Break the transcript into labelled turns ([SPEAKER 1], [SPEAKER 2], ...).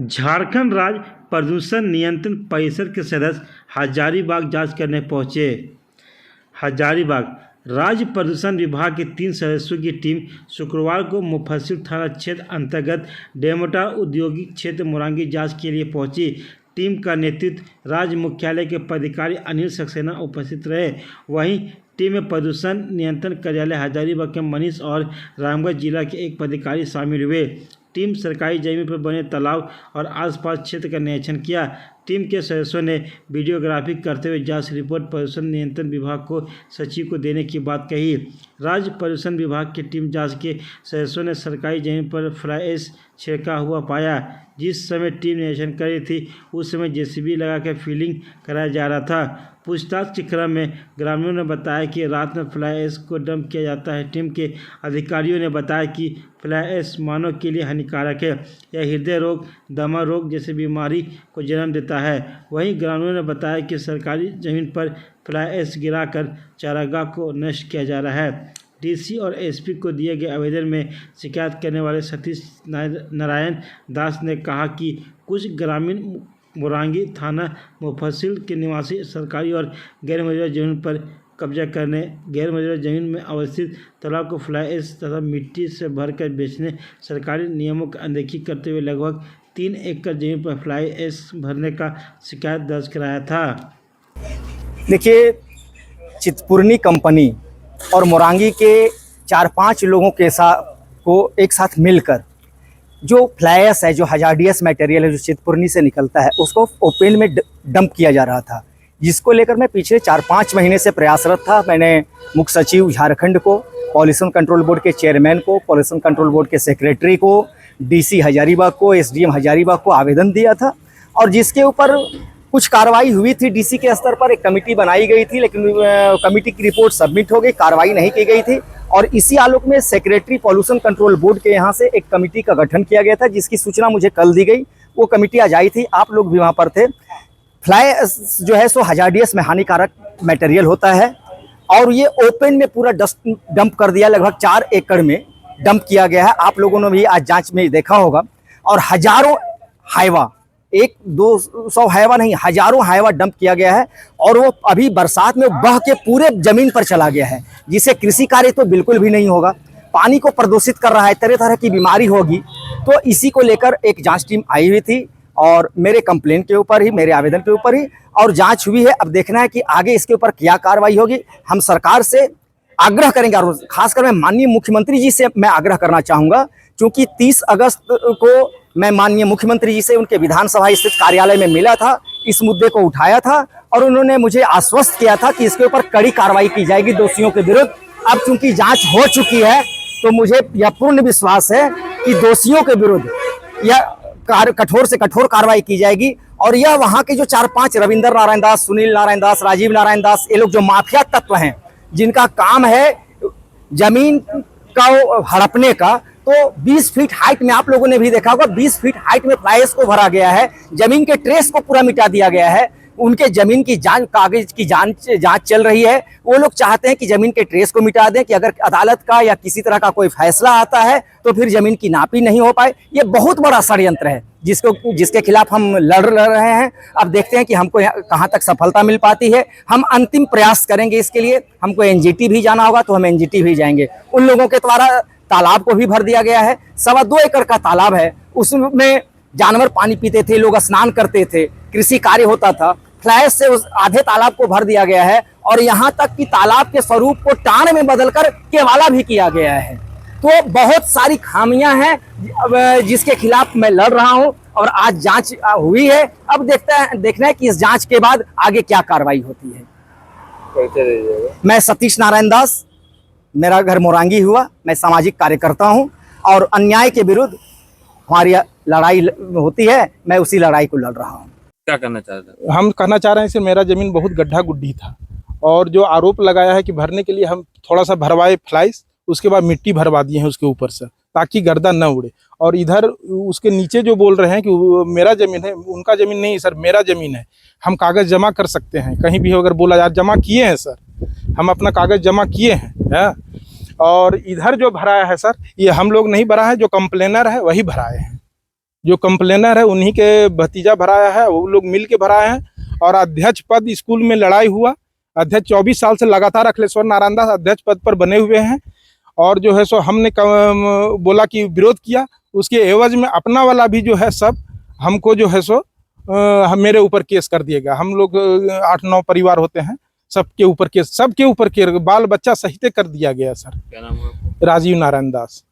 [SPEAKER 1] झारखंड राज्य प्रदूषण नियंत्रण परिषद के सदस्य हजारीबाग जांच करने पहुंचे। हजारीबाग राज्य प्रदूषण विभाग के 3 सदस्यों की टीम शुक्रवार को मुफस्सिल थाना क्षेत्र अंतर्गत डेमोटा औद्योगिक क्षेत्र मोरंगी जांच के लिए पहुंची। टीम का नेतृत्व राज्य मुख्यालय के पदाधिकारी अनिल सक्सेना उपस्थित रहे। वहीं टीम में प्रदूषण नियंत्रण कार्यालय हजारीबाग के मनीष और रामगढ़ जिला के एक पदाधिकारी शामिल हुए। टीम सरकारी जमीन पर बने तालाब और आसपास क्षेत्र का निरीक्षण किया। टीम के सदस्यों ने वीडियोग्राफी करते हुए जांच रिपोर्ट प्रदूषण नियंत्रण विभाग को सचिव को देने की बात कही। राज्य प्रदूषण विभाग की टीम जांच के सदस्यों ने सरकारी जमीन पर फ्लाई ऐश छिड़का हुआ पाया। जिस समय टीम निरीक्षण कर रही थी उस समय जेसीबी लगाकर फिलिंग कराया जा रहा था। पूछताछ के क्रम में ग्रामीणों ने बताया कि रात में फ्लाई ऐश को डंप किया जाता है। टीम के अधिकारियों ने बताया कि फ्लाई ऐश मानव के लिए हानिकारक है। यह हृदय रोग, दमा रोग जैसी बीमारी को जन्म देता है। वहीं ग्रामीणों ने बताया कि सरकारी जमीन पर फ्लाई ऐश गिराकर चारागाह को नष्ट किया जा रहा है। डीसी और एसपी को दिए गए आवेदन में शिकायत करने वाले सतीश नारायण दास ने कहा कि कुछ ग्रामीण मोरंगी थाना मुफस्सिल के निवासी सरकारी और गैर मंजूर जमीन पर कब्जा करने, गैर मंजूर जमीन में अवस्थित तालाब को फ्लाई ऐश तथा मिट्टी से भरकर बेचने, सरकारी नियमों की अनदेखी करते हुए लगभग 3 एकड़ जमीन पर फ्लाई ऐश भरने का शिकायत दर्ज कराया था।
[SPEAKER 2] देखिए, चितपुर्नी कंपनी और मोरंगी के 4-5 लोगों के साथ को एक साथ मिलकर जो फ्लाई ऐश है, जो हजारडियस मटेरियल है, जो चितपुर्नी से निकलता है, उसको ओपन में डंप किया जा रहा था, जिसको लेकर मैं पिछले 4-5 महीने से प्रयासरत था। मैंने मुख्य सचिव झारखंड को, पॉल्यूशन कंट्रोल बोर्ड के चेयरमैन को, पॉल्यूशन कंट्रोल बोर्ड के सेक्रेटरी को, डीसी हजारीबाग को, एसडीएम हजारीबाग को आवेदन दिया था और जिसके ऊपर कुछ कार्रवाई हुई थी। डीसी के स्तर पर एक कमेटी बनाई गई थी, लेकिन कमेटी की रिपोर्ट सबमिट हो गई, कार्रवाई नहीं की गई थी। और इसी आलोक में सेक्रेटरी पॉल्यूशन कंट्रोल बोर्ड के यहाँ से एक कमेटी का गठन किया गया था, जिसकी सूचना मुझे कल दी गई। वो कमेटी आज आई थी, आप लोग भी वहाँ पर थे। फ्लाई जो है सो हजारडियस में हानिकारक मटेरियल होता है और ये ओपन में पूरा डंप कर दिया, लगभग 4 एकड़ में डंप किया गया है। आप लोगों ने भी आज जांच में देखा होगा। और हजारों हाइवा, 100-200 हाइवा नहीं, हजारों हाइवा डंप किया गया है और वो अभी बरसात में बह के पूरे जमीन पर चला गया है, जिससे कृषि कार्य तो बिल्कुल भी नहीं होगा, पानी को प्रदूषित कर रहा है, तरह तरह की बीमारी होगी। तो इसी को लेकर एक जांच टीम आई हुई थी और मेरे कंप्लेन के ऊपर ही, मेरे आवेदन के ऊपर ही और जांच हुई है। अब देखना है कि आगे इसके ऊपर क्या कार्रवाई होगी। हम सरकार से आग्रह करेंगे और खासकर मैं माननीय मुख्यमंत्री जी से मैं आग्रह करना चाहूँगा, क्योंकि 30 अगस्त को मैं माननीय मुख्यमंत्री जी से उनके विधानसभा स्थित कार्यालय में मिला था, इस मुद्दे को उठाया था और उन्होंने मुझे आश्वस्त किया था कि इसके ऊपर कड़ी कार्रवाई की जाएगी दोषियों के विरुद्ध। अब चूंकि जांच हो चुकी है तो मुझे यह पूर्ण विश्वास है कि दोषियों के विरुद्ध यह कठोर से कठोर कार्रवाई की जाएगी। और यह वहाँ के जो 4-5 रविंद्र नारायण दास, सुनील नारायण दास, राजीव नारायण दास, ये लोग जो माफिया तत्व हैं, जिनका काम है जमीन का हड़पने का, तो 20 फीट हाइट में आप लोगों ने भी देखा होगा, 20 फीट हाइट में फ्लाई ऐश को भरा गया है, जमीन के ट्रेस को पूरा मिटा दिया गया है। उनके जमीन की जांच, कागज की जांच चल रही है। वो लोग चाहते हैं कि जमीन के ट्रेस को मिटा दें, कि अगर अदालत का या किसी तरह का कोई फैसला आता है तो फिर जमीन की नापी नहीं हो पाए। ये बहुत बड़ा षड्यंत्र है जिसके खिलाफ हम लड़ रहे हैं। अब देखते हैं कि हमको कहाँ तक सफलता मिल पाती है। हम अंतिम प्रयास करेंगे इसके लिए। हमको एनजीटी भी जाना होगा तो हम एनजीटी भी जाएंगे। उन लोगों के द्वारा तालाब को भी भर दिया गया है, 2.25 एकड़ का तालाब है, उसमें जानवर पानी पीते थे, लोग स्नान करते थे, कृषि कार्य होता था। फ्लाई ऐश से उस आधे तालाब को भर दिया गया है और यहाँ तक कि तालाब के स्वरूप को टाण में बदलकर केवाला भी किया गया है। तो बहुत सारी खामियां हैं जिसके खिलाफ मैं लड़ रहा हूं और आज जांच हुई है। अब देखना है कि इस जांच के बाद आगे क्या कार्रवाई होती है। मैं सतीश नारायण दास, मेरा घर मोरंगी हुआ, मैं सामाजिक कार्यकर्ता हूं और अन्याय के विरुद्ध हमारी लड़ाई होती है, मैं उसी लड़ाई को लड़ रहा हूं।
[SPEAKER 3] क्या करना चाहते हैं?
[SPEAKER 4] हम कहना चाह रहे हैं कि मेरा ज़मीन बहुत गड्ढा गुड्ढी था और जो आरोप लगाया है कि भरने के लिए हम थोड़ा सा भरवाए फ्लाइस, उसके बाद मिट्टी भरवा दिए हैं उसके ऊपर से, ताकि गर्दा न उड़े। और इधर उसके नीचे जो बोल रहे हैं कि मेरा ज़मीन है, उनका ज़मीन नहीं सर, मेरा ज़मीन है। हम कागज़ जमा कर सकते हैं, कहीं भी अगर बोला जाए। जमा किए हैं सर, हम अपना कागज़ जमा किए हैं। और इधर जो भराया है सर, ये हम लोग नहीं भरा है, जो कंप्लेनर है वही भराए हैं। जो कंप्लेनर है उन्हीं के भतीजा भराया है, वो लोग मिल के भराए हैं। और अध्यक्ष पद स्कूल में लड़ाई हुआ, अध्यक्ष 24 साल से लगातार अखिलेश्वर नारायण दास अध्यक्ष पद पर बने हुए हैं। और जो है सो हमने बोला कि विरोध किया, उसके एवज में अपना वाला भी जो है सब हमको जो है सो मेरे ऊपर केस कर दिएगा। हम लोग 8-9 परिवार होते हैं, सबके ऊपर केस, बाल बच्चा सहित कर दिया गया सर।
[SPEAKER 1] क्या नाम है?
[SPEAKER 4] राजीव नारायण दास।